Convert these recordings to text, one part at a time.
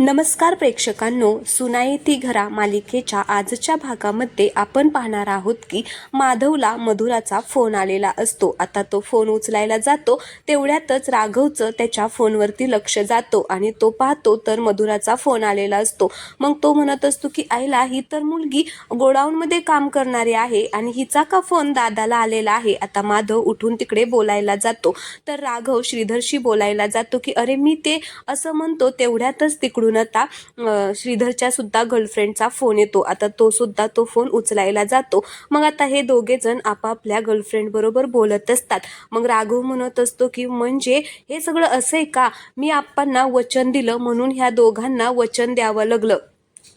नमस्कार प्रेक्षकांनो, सुनाई ती घरा मालिकेच्या आजच्या भागामध्ये आपण पाहणार आहोत की माधवला मधुराचा फोन आलेला असतो. आता तो फोन उचलायला जातो तेवढ्यातच राघवचं त्याच्या फोनवरती लक्ष जातो आणि तो पाहतो तर मधुराचा फोन आलेला असतो. मग तो म्हणत असतो की आईला, ही तर मुलगी गोडाऊनमध्ये काम करणारी आहे आणि हिचा का फोन दादाला आलेला आहे. आता माधव उठून तिकडे बोलायला जातो तर राघव श्रीधरशी बोलायला जातो की अरे मी ते असं म्हणतो तेवढ्यातच तिकडून आता श्रीधरच्या सुद्धा गर्लफ्रेंडचा फोन येतो. आता तो सुद्धा तो फोन उचलायला जातो. मग आता हे दोघे जण आपापल्या गर्लफ्रेंड बरोबर बोलत असतात. मग राघव म्हणत असतो की म्हणजे हे सगळं असं आहे का, मी आप्पांना वचन दिलं म्हणून ह्या दोघांना वचन द्यावं लागलं,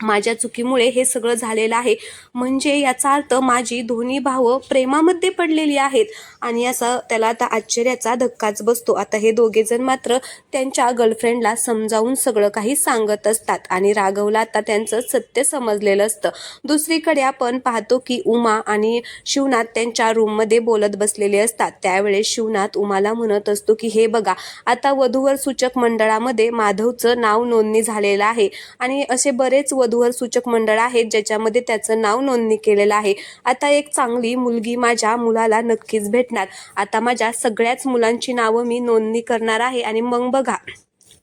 माझ्या चुकीमुळे हे सगळं झालेलं आहे. म्हणजे याचा अर्थ माझी दोन्ही भावं प्रेमामध्ये पडलेली आहेत. आणि असं त्याला आता आश्चर्याचा धक्काच बसतो. आता हे दोघे जण मात्र त्यांच्या गर्लफ्रेंडला समजावून सगळं काही सांगत असतात आणि राघवला आता त्यांचं सत्य समजलेलं असतं. दुसरीकडे आपण पाहतो की उमा आणि शिवनाथ त्यांच्या रूममध्ये बोलत बसलेले असतात. त्यावेळेस शिवनाथ उमाला म्हणत असतो की हे बघा, आता वधूवर सूचक मंडळामध्ये माधवचं नाव नोंदणी झालेलं आहे आणि असे बरेच वधूवर सूचक मंडळ आहेत ज्याच्यामध्ये त्याचं नाव नोंदणी केलेलं आहे. आता एक चांगली मुलगी माझ्या मुलाला नक्कीच भेटणार. आता माझ्या सगळ्याच मुलांची नावं मी नोंदणी करणार आहे आणि मग बघा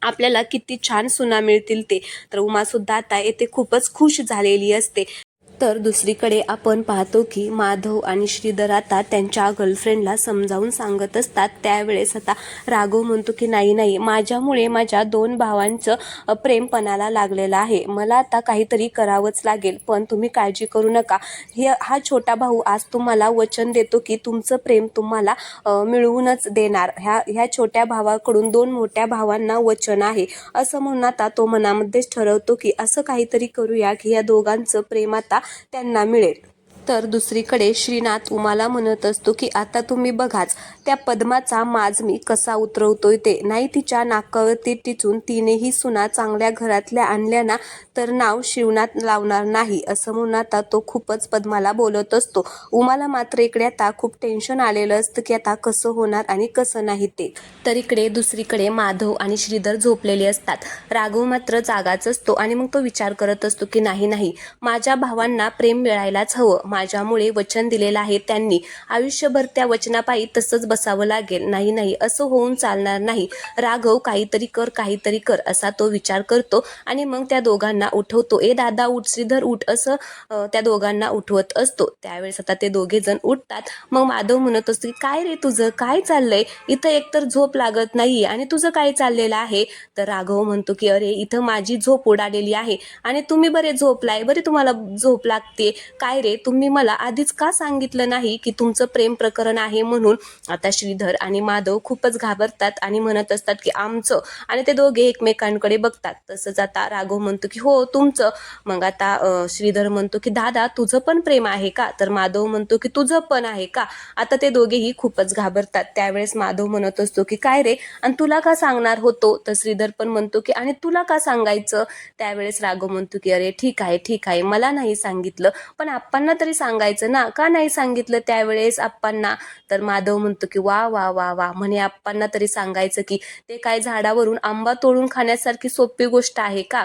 आपल्याला किती छान सुना मिळतील ते. तर उमा सुद्धा आता येथे खूपच खुश झालेली असते. तर दुसरीकडे आपण पाहतो की माधव आणि श्रीधर आता त्यांच्या गर्लफ्रेंडला समजावून सांगत असतात. त्यावेळेस आता राघव म्हणतो की नाही, माझ्यामुळे माझ्या दोन भावांचं प्रेम पणाला लागलेलं आहे. मला आता काहीतरी करावंच लागेल, पण तुम्ही काळजी करू नका. हा छोटा भाऊ आज तुम्हाला वचन देतो की तुमचं प्रेम तुम्हाला मिळवूनच देणार. ह्या छोट्या भावाकडून दोन मोठ्या भावांना वचन आहे. असं म्हणून आता तो मनामध्येच ठरवतो की असं काहीतरी करूया की या दोघांचं प्रेम आता त्यांना मिळेल. तर दुसरीकडे श्रीनाथ उमाला म्हणत असतो की आता तुम्ही बघाच त्या पद्माचा माज मी कसा उतरवतोय ते. नाही तिच्या नाकावरती टिचून तिनेही सुना चांगल्या घरातल्या आणल्या ना तर नाव शिवनाथ लावणार नाही. असं म्हणून आता तो खूपच पद्माला बोलत असतो. उमाला मात्र इकडे आता खूप टेन्शन आलेलं असतं की आता कसं होणार आणि कसं नाही ते. तर इकडे दुसरीकडे माधव आणि श्रीधर झोपलेले असतात. राघव मात्र जागाच असतो आणि मग तो विचार करत असतो की नाही, माझ्या भावांना प्रेम मिळायलाच हवं. माझ्यामुळे वचन दिलेलं आहे त्यांनी, आयुष्यभर त्या वचनापायी तसंच बसावं लागेल. नाही, असं होऊन चालणार नाही. राघव काहीतरी कर असा तो विचार करतो आणि मग त्या दोघांना उठवतो. ए दादा उठ, श्रीधर उठ असं त्या दोघांना उठवत असतो. त्यावेळेस आता ते दोघे जण उठतात. मग माधव म्हणत असतो की काय रे तुझं काय चाललंय, इथं एकतर झोप लागत नाही आणि तुझं काय चाललेलं आहे. तर राघव म्हणतो की अरे इथं माझी झोप उडालेली आहे आणि तुम्ही बरे झोपलाय, बरे तुम्हाला झोप लागते. काय रे, तुम्ही मला आधीच का सांगितलं नाही की तुमचं प्रेम प्रकरण आहे म्हणून. आता श्रीधर आणि माधव खूपच घाबरतात आणि म्हणत असतात की आमचं, आणि ते दोघे एकमेकांकडे बघतात. तसंच आता राघव म्हणतो की हो तुमचं. मग आता श्रीधर म्हणतो की दादा तुझं पण प्रेम आहे का. तर माधव म्हणतो की तुझं पण आहे का. आता ते दोघेही खूपच घाबरतात. त्यावेळेस माधव म्हणत असतो की काय रे, आणि तुला का सांगणार होतो. तर श्रीधर पण म्हणतो की आणि तुला का सांगायचं. त्यावेळेस राघव म्हणतो की अरे ठीक आहे, मला नाही सांगितलं, पण आप्पांना तरी सांगायचं ना, का नाही सांगितलं त्यावेळेस आप्पांना. तर माधव म्हणतो की वा वा वा वा, म्हणे आप्पांना तरी सांगायचं की ते काय झाडावरून आंबा तोडून खाण्यासारखी सोपी गोष्ट आहे का.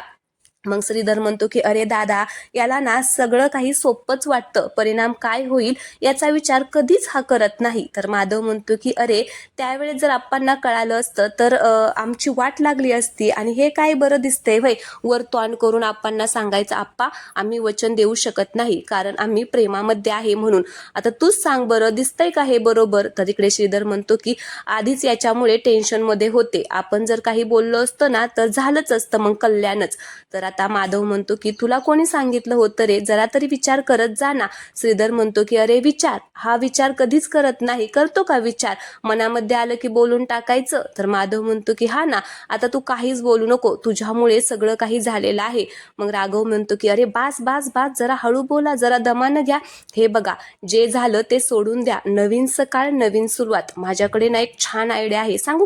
मग श्रीधर म्हणतो की अरे दादा, याला ना सगळं काही सोपंच वाटतं, परिणाम काय होईल याचा विचार कधीच हा करत नाही. तर माधव म्हणतो की अरे त्यावेळेस जर आप्पांना कळालं असतं तर आमची वाट लागली असती. आणि हे काय बरं दिसतंय वय, वर तोंड करून आप्पांना सांगायचं आप्पा आम्ही वचन देऊ शकत नाही कारण आम्ही प्रेमामध्ये आहे म्हणून. आता तूच सांग बरं, दिसतंय का हे बरोबर. तर इकडे श्रीधर म्हणतो की आधीच याच्यामुळे टेन्शनमध्ये होते, आपण जर काही बोललो असतं ना तर झालंच असतं मग कल्याणच. तर आता माधव म्हणतो की तुला कोणी सांगितलं होतं रे, जरा तरी विचार करत जा ना. श्रीधर म्हणतो की अरे विचार, हा विचार कधीच करत नाही, करतो का विचार, मनामध्ये आलं की बोलून टाकायचं. तर माधव म्हणतो की हा ना, आता तू काहीच बोलू नको, तुझ्यामुळे सगळं काही झालेलं आहे. मग राघव म्हणतो की अरे बास, जरा हळू बोला, जरा दमानं घ्या. हे बघा, जे झालं ते सोडून द्या, नवीन सकाळ नवीन सुरुवात. माझ्याकडे ना एक छान आयडिया आहे, सांगू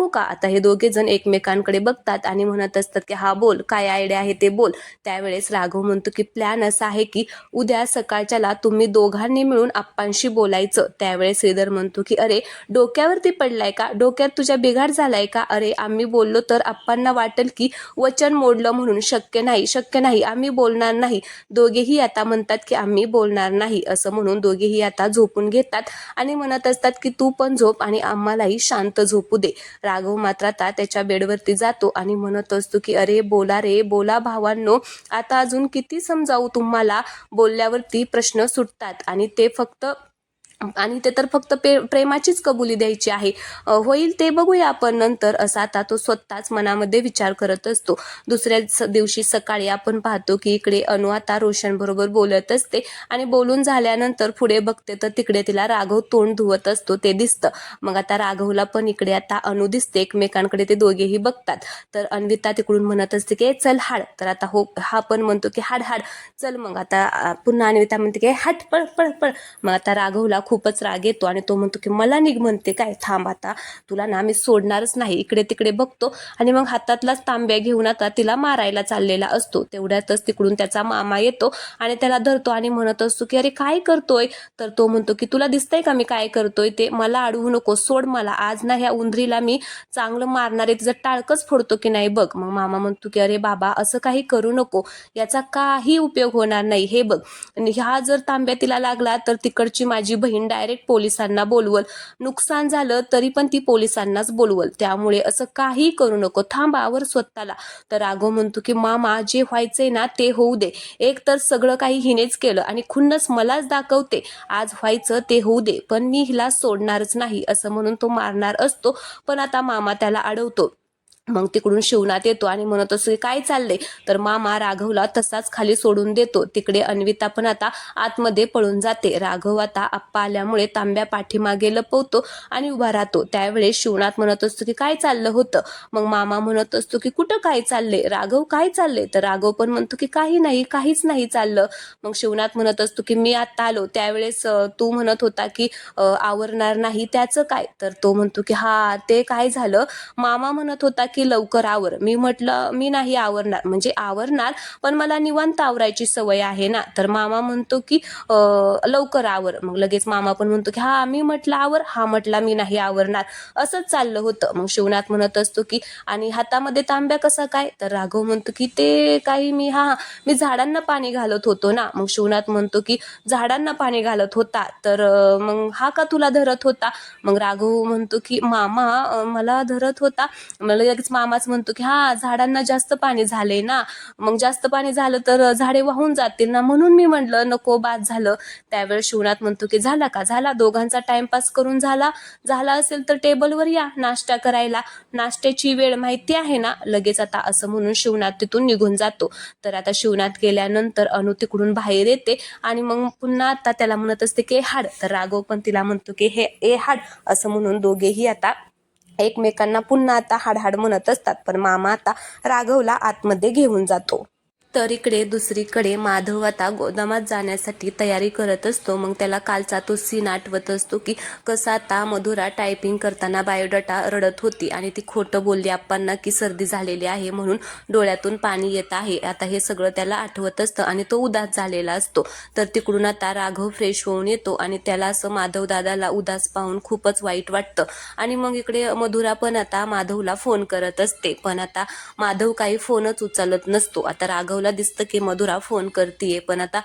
का. आता हे दोघे जण एकमेकांकडे बघतात आणि म्हणत असतात की हा बोल. बोल, काय आयडिया आहे ते बोल. त्यावेळेस राघव म्हणतो की प्लॅन असा आहे की उद्या सकाळच्याला तुम्ही दोघांनी मिळून आप्पांशी बोलायचं. त्यावेळेस श्रीधर म्हणतो की अरे डोक्यावरती पडलाय का, डोक्यात तुझ्या बिघाड झालाय का, अरे आम्ही बोललो तर आप्पांना वाटेल की वचन मोडलं म्हणून. शक्य नाही, शक्य नाही, आम्ही बोलणार नाही. दोघेही आता म्हणतात की आम्ही बोलणार नाही असं म्हणून दोघेही आता झोपून घेतात आणि म्हणत असतात की तू पण झोप आणि आम्हालाही शांत झोपू दे. राघव मात्र आता त्याच्या बेडवरती जातो आणि म्हणत असतो की अरे बोला रे बोला भावांनो, आता अजून किती समजावू तुम्हाला, बोलल्यावरती प्रश्न सुटतात आणि ते तर फक्त प्रेमाचीच कबुली द्यायची आहे. होईल ते बघूया आपण नंतर, असा आता तो स्वतःच मनामध्ये विचार करत असतो. दुसऱ्या दिवशी सकाळी आपण पाहतो की इकडे अनु आता रोशन बरोबर बोलत असते आणि बोलून झाल्यानंतर पुढे बघते तर तिकडे तिला राघव तोंड धुवत असतो ते दिसतं. मग आता राघवला पण इकडे आता अनु दिसते. एकमेकांकडे ते दोघेही बघतात. तर अन्विता तिकडून म्हणत असते की चल हाड. तर आता हो हा पण म्हणतो की हाड हाड चल. मग आता पुन्हा अन्विता म्हणते की हट पळ पळ पळ. मग आता राघवला खूपच राग येतो आणि तो म्हणतो की मला निघ म्हणते काय, थांब आता तुला ना मी सोडणारच नाही. इकडे तिकडे बघतो आणि मग हातातलाच तांब्या घेऊन आता तिला मारायला चाललेला असतो. तेवढ्यातच तिकडून त्याचा मामा येतो आणि त्याला धरतो आणि म्हणत असतो की अरे काय करतोय. तर तो म्हणतो की तुला दिसतंय का मी काय करतोय ते, मला अडवू नको, सोड मला. आज ना ह्या उंदरीला मी चांगलं मारणार आहे, तिचं टाळकच फोडतो की नाही बघ. मग मामा म्हणतो की अरे बाबा असं काही करू नको, याचा काही उपयोग होणार नाही. हे बघ, ह्या जर तांब्या तिला लागला तर तिकडची माझी बहीण डायरेक्ट पोलिसांना बोलवल, नुकसान झालं तरी पण ती पोलिसांनाच बोलवल, त्यामुळे असं काही करू नको, थांबावर स्वतःला. तर राघव म्हणतो की मामा जे व्हायचंय ना ते होऊ दे. एक तर सगळं काही हिनेच केलं आणि खुन्नस मलाच दाखवते. आज व्हायचं ते होऊ दे, पण मी हिला सोडणारच नाही असं म्हणून तो मारणार असतो. पण आता मामा त्याला अडवतो. मग तिकडून शिवनाथ येतो आणि म्हणत असतो काय चाललंय. तर मामा राघवला तसाच खाली सोडून देतो. तिकडे अन्विता पण आता आतमध्ये पळून जाते. राघव आता आप्पा आल्यामुळे तांब्या पाठीमागे लपवतो आणि उभा राहतो. त्यावेळेस शिवनाथ म्हणत असतो की काय चाललं होतं. मग मामा म्हणत असतो की कुठं काय चाललंय राघव, काय चाललंय. तर राघव पण म्हणतो की काही नाही, काहीच नाही चाललं. मग शिवनाथ म्हणत असतो की मी आता आलो त्यावेळेस तू म्हणत होता की आवरणार नाही, त्याचं काय. तर तो म्हणतो की हा ते काय झालं, मामा म्हणत होता की लवकर आवर. मी म्हटलं मी नाही आवरणार, म्हणजे आवरणार पण मला निवांत आवरायची सवय आहे ना. तर मामा म्हणतो की लवकर आवर. मग लगेच मामा पण म्हणतो की हा मी म्हटलं आवर, हा म्हटला मी नाही आवरणार, असंच चाललं होतं. मग शिवनाथ म्हणत असतो की आणि हातामध्ये तांब्या कसा काय. तर राघव म्हणतो की ते काही मी झाडांना पाणी घालत होतो ना. मग शिवनाथ म्हणतो की झाडांना पाणी घालत होता तर मग हा का तुला धरत होता. मग राघव म्हणतो की मामा मला धरत होता. मला लगेच मामाच म्हणतो की हा झाडांना जास्त पाणी झाले ना, मग जास्त पाणी झालं तर झाडे वाहून जातील ना, म्हणून मी म्हणलं नको बाद झालं. त्यावेळेस शिवनाथ म्हणतो की झाला का, झाला दोघांचा टाइमपास करून झाला असेल तर टेबलवर या नाश्ता करायला, नाश्त्याची वेळ माहिती आहे ना. लगेच आता असं म्हणून शिवनाथ तिथून निघून जातो. तर आता शिवनाथ गेल्यानंतर अनु तिकडून बाहेर येते आणि मग पुन्हा आता त्याला म्हणत असते की हाड. तर राघव पण तिला म्हणतो की हे हाड असं म्हणून दोघेही आता एकमेकांना पुन्हा आता हाडहाड म्हणत असतात. पण मामा आता राघवला आतमध्ये घेऊन जातो. तर इकडे दुसरीकडे माधव आता गोदामात जाण्यासाठी तयारी करत असतो. मग त्याला कालचा तो सीन आठवत असतो की कसा आता मधुरा टायपिंग करताना बायोडाटा रडत होती आणि ती खोटं बोलली आप्पांना की सर्दी झालेली आहे म्हणून डोळ्यातून पाणी येत आहे. आता हे सगळं त्याला आठवत असतं आणि तो उदास झालेला असतो. तर तिकडून आता राघव फ्रेश होऊन येतो आणि त्याला असं माधव दादाला उदास पाहून खूपच वाईट वाटतं. आणि मग इकडे मधुरा पण आता माधवला फोन करत असते, पण आता माधव काही फोनच उचलत नसतो. आता राघवला दिसतं की मधुरा फोन करतीये, पण आता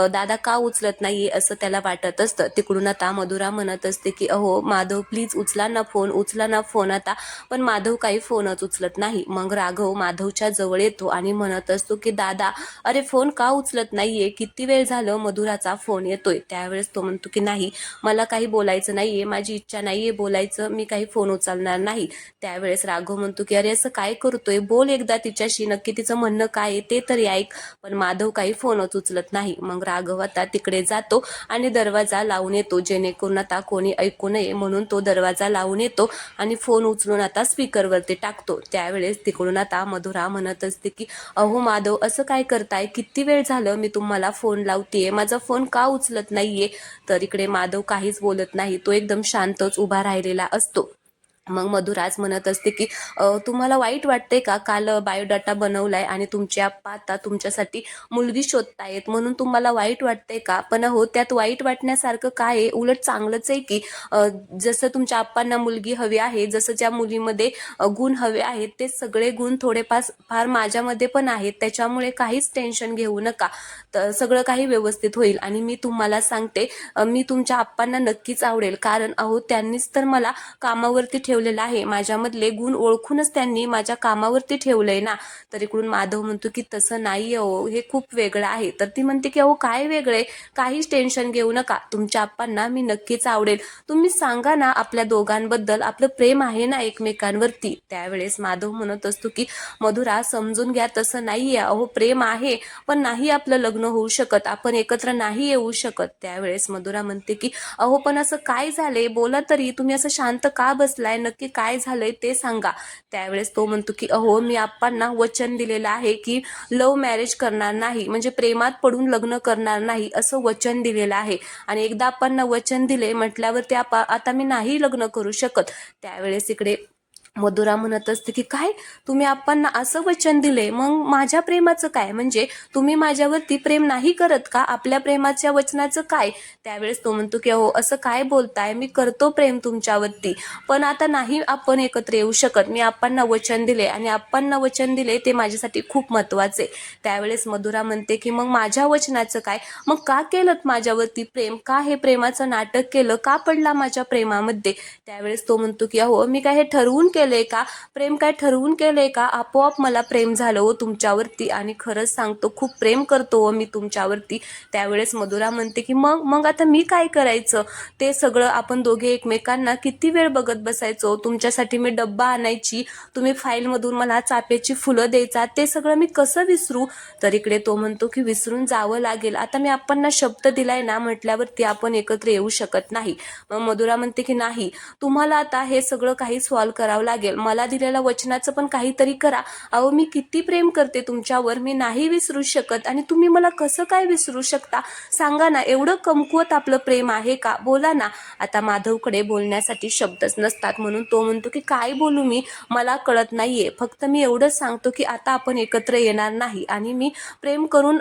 दादा का उचलत नाहीये असं त्याला वाटत असतं. तिकडून आता मधुरा म्हणत असते की अहो माधव प्लीज उचला ना फोन, उचला ना फोन आता. पण माधव काही फोनच उचलत नाही. मग राघव माधवच्या जवळ येतो आणि म्हणत असतो की दादा अरे फोन का उचलत नाहीये, किती वेळ झालं मधुराचा फोन येतोय. त्यावेळेस तो म्हणतो की नाही मला काही बोलायचं नाहीये, माझी इच्छा नाहीये बोलायचं, मी काही फोन उचलणार नाही. त्यावेळेस राघव म्हणतो की अरे असं काय करतोय, बोल एकदा तिच्याशी, नक्की तिचं म्हणणं काय आहे ते तरी ऐक. पण माधव काही फोनच उचलत नाही. मग राघव आता तिकडे जातो आणि दरवाजा लावून येतो, जेणेकरून आता कोणी ऐकू नये म्हणून तो दरवाजा लावून येतो आणि फोन उचलून आता स्पीकरवरती टाकतो. त्यावेळेस तिकडून आता मधुरा म्हणत असते की अहो माधव असं काय करताय, किती वेळ झालं मी तुम्हाला फोन लावतीये, माझा फोन का उचलत नाहीये. तर इकडे माधव काहीच बोलत नाही, तो एकदम शांतच उभा राहिलेला असतो. मग मधुराज म्हणत असते की तुम्हाला वाईट वाटते का, काल बायोडाटा बनवलाय आणि तुमचे आप्पा आता तुमच्यासाठी मुलगी शोधतायत म्हणून तुम्हाला वाईट वाटते का? पण हो, त्यात वाईट वाटण्यासारखं काय आहे, उलट चांगलंच आहे की जसं तुमच्या आप्पांना मुलगी हवी आहे, जसं ज्या मुलीमध्ये गुण हवे आहेत ते सगळे गुण फार माझ्यामध्ये पण आहेत, त्याच्यामुळे काहीच टेन्शन घेऊ नका, तर सगळं काही व्यवस्थित होईल. आणि मी तुम्हाला सांगते, मी तुमच्या आप्पांना नक्कीच आवडेल, कारण अहो त्यांनीच तर मला कामावरती ठेवलेलं आहे, माझ्यामधले गुण ओळखूनच त्यांनी माझ्या कामावरती ठेवलंय ना. तर इकडून माधव म्हणतो की तसं नाही अहो, हे खूप वेगळं आहे. तर ती म्हणते की अहो काय वेगळे, काहीच टेन्शन घेऊ नका, तुमच्या आप्पांना मी नक्कीच आवडेल, तुम्ही सांगा ना आपल्या दोघांबद्दल, आपलं प्रेम आहे ना एकमेकांवरती. त्यावेळेस माधव म्हणत असतो की मधुरा समजून घ्या, तसं नाहीये अहो, प्रेम आहे पण नाही आपलं लग्न होऊ शकत, आपण एकत्र नाही येऊ शकत. त्यावेळेस मधुरा म्हणते की अहो पण असं काय झालंय, बोला तरी, तुम्ही असं शांत का बसलाय, नक्की काय झालंय ते सांगा. त्यावेळेस तो म्हणतो की अहो मी आप्पांना वचन दिलेलं आहे की लव्ह मॅरेज करणार नाही, म्हणजे प्रेमात पडून लग्न करणार नाही असं वचन दिलेलं आहे, आणि एकदा आप्पांना वचन दिले म्हटल्यावर ते आता मी नाही लग्न करू शकत. त्यावेळेस इकडे मधुरा म्हणत असते की काय, तुम्ही आप्पांना असं वचन दिले, मग माझ्या प्रेमाचं काय, म्हणजे तुम्ही माझ्यावरती प्रेम नाही करत का, आपल्या प्रेमाच्या वचनाचं काय? त्यावेळेस तो म्हणतो की अहो असं काय बोलताय, मी करतो प्रेम तुमच्यावरती, पण आता नाही आपण एकत्र येऊ शकत, मी आप्पांना वचन दिले आणि आप्पांना वचन दिले ते माझ्यासाठी खूप महत्वाचे. त्यावेळेस मधुरा म्हणते की मग माझ्या वचनाचं काय, मग का केलं माझ्यावरती प्रेम, का हे प्रेमाचं नाटक केलं, का पडला माझ्या प्रेमामध्ये? त्यावेळेस तो म्हणतो की अहो मी काय हे ठरवून केलंय का, प्रेम काय ठरवून केलंय का, आपोआप मला प्रेम झालं हो तुमच्यावरती, आणि खरंच सांगतो खूप प्रेम करतो हो मी तुमच्यावरती. त्यावेळेस मधुरा म्हणते की मग मग आता मी काय करायचं, ते सगळं आपण दोघे एकमेकांना किती वेळ बघत बसायचो, तुमच्यासाठी मी डब्बा आणायची, तुम्ही फाईलमधून मला चाफ्याची फुलं द्यायचा, ते सगळं मी कसं विसरू? तर इकडे तो म्हणतो की विसरून जावं लागेल, आता मी आप्पांना शब्द दिलाय ना म्हटल्यावरती आपण एकत्र येऊ शकत नाही. मग मधुरा म्हणते की नाही, तुम्हाला आता हे सगळं काही सॉल्व्ह करावं लागेल, मला दिलेल्या वचनाचं पण काहीतरी करा. अहो मी किती प्रेम करते तुमच्यावर, मी नाही विसरू शकत, आणि तुम्ही मला कसं काय विसरू शकता, सांगा ना, एवढं कमकुवत आपलं प्रेम आहे का, बोला ना. आता माधवकडे बोलण्यासाठी शब्दच नसतात, म्हणून तो म्हणतो की काय बोलू मी, मला कळत नाहीये, फक्त मी एवढंच सांगतो की आता आपण एकत्र येणार नाही, आणि मी प्रेम करून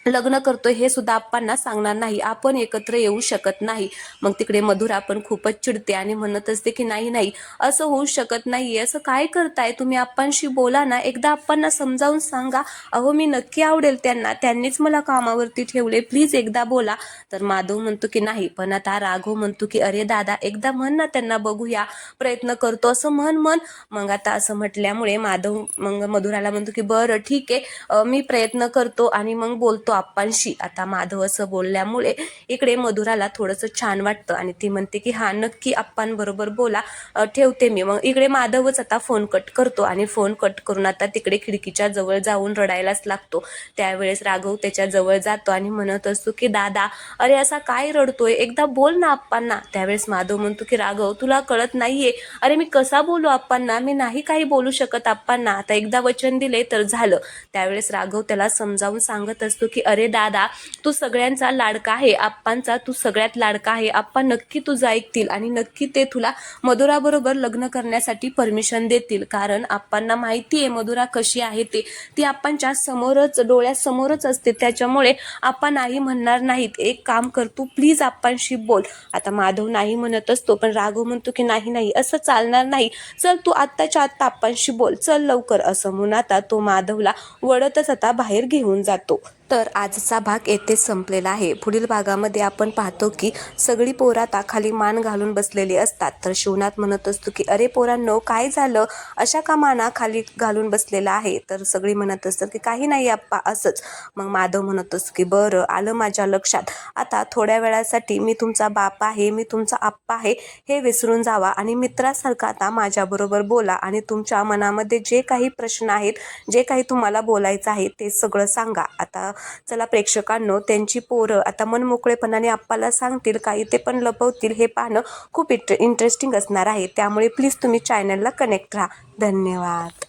लग्न करतोय हे सुद्धा आप्पांना सांगणार नाही, आपण एकत्र येऊ शकत नाही. मग तिकडे मधुरा पण खूपच चिडते आणि म्हणत असते की नाही नाही, असं होऊ शकत नाही, असं काय करताय तुम्ही, आप्पांशी बोला ना, एकदा आप्पांना समजावून सांगा, अहो मी नक्की आवडेल त्यांना, त्यांनीच मला कामावरती ठेवले, प्लीज एकदा बोला. तर माधव म्हणतो की नाही, पण आता राघव म्हणतो की अरे दादा एकदा म्हण ना त्यांना, बघूया, प्रयत्न करतो असं म्हण. मग आता असं म्हटल्यामुळे माधव मग मधुराला म्हणतो की बरं ठीक आहे, मी प्रयत्न करतो आणि मग बोलतो आप्पांशी. आता माधव असं बोलल्यामुळे इकडे मधुराला थोडंसं छान वाटतं आणि ती म्हणते की हा नक्की आप्पांबरोबर बोला, ठेवते मी. मग इकडे माधवच आता फोन कट करतो आणि फोन कट करून आता तिकडे खिडकीच्या जवळ जाऊन रडायलाच लागतो. त्यावेळेस राघव त्याच्या जवळ जातो आणि म्हणत असतो की दादा अरे असा काय रडतोय, एकदा बोल ना आप्पांना. त्यावेळेस माधव म्हणतो की राघव तुला कळत नाहीये, अरे मी कसा बोलू आप्पांना, मी नाही काही बोलू शकत आप्पांना, आता एकदा वचन दिले तर झालं. त्यावेळेस राघव त्याला समजावून सांगत असतो की अरे दादा तू सगळ्यांचा लाडका आहे, आप्पांचा तू सगळ्यात लाडका आहे, आप्पा नक्की तुझं ऐकतील आणि नक्की ते तुला मधुराबरोबर लग्न करण्यासाठी परमिशन देतील, कारण आप्पांना माहिती आहे मधुरा कशी आहे ते, ती आप्पांच्या समोरच डोळ्यासमोरच असते, त्याच्यामुळे आप्पा नाही म्हणणार नाहीत. एक काम कर तू प्लीज आप्पांशी बोल. आता माधव नाही म्हणत असतो, पण राघव म्हणतो की नाही नाही असं चालणार नाही, चल तू आत्ताच्या आत्ता आप्पांशी बोल, चल लवकर, असं म्हणून आता तो माधवला वळतच आता बाहेर घेऊन जातो. तर आजचा भाग येथे संपलेला आहे. पुढील भागामध्ये आपण पाहतो की सगळी पोरं आता खाली मान घालून बसलेली असतात. तर शिवनाथ म्हणत असतो की अरे पोरांनो काय झालं, अशा का माना खाली घालून बसलेला आहे? तर सगळी म्हणत असतात की काही नाही आप्पा, असंच. मग माधव म्हणत असतो की बरं आलं माझ्या लक्षात, आता थोड्या वेळासाठी मी तुमचा बाप आहे, मी तुमचा आप्पा आहे हे विसरून जावा आणि मित्रासारखा आता माझ्याबरोबर बोला आणि तुमच्या मनामध्ये जे काही प्रश्न आहेत, जे काही तुम्हाला बोलायचं आहे ते सगळं सांगा. आता चला प्रेक्षकांनो, त्यांची पोरं आता मनमोकळेपणाने आप्पाला सांगतील काही, ते पण लपवतील, हे पाहणं खूप इंटरेस्टिंग असणार आहे. त्यामुळे प्लीज तुम्ही चॅनलला कनेक्ट राहा. धन्यवाद.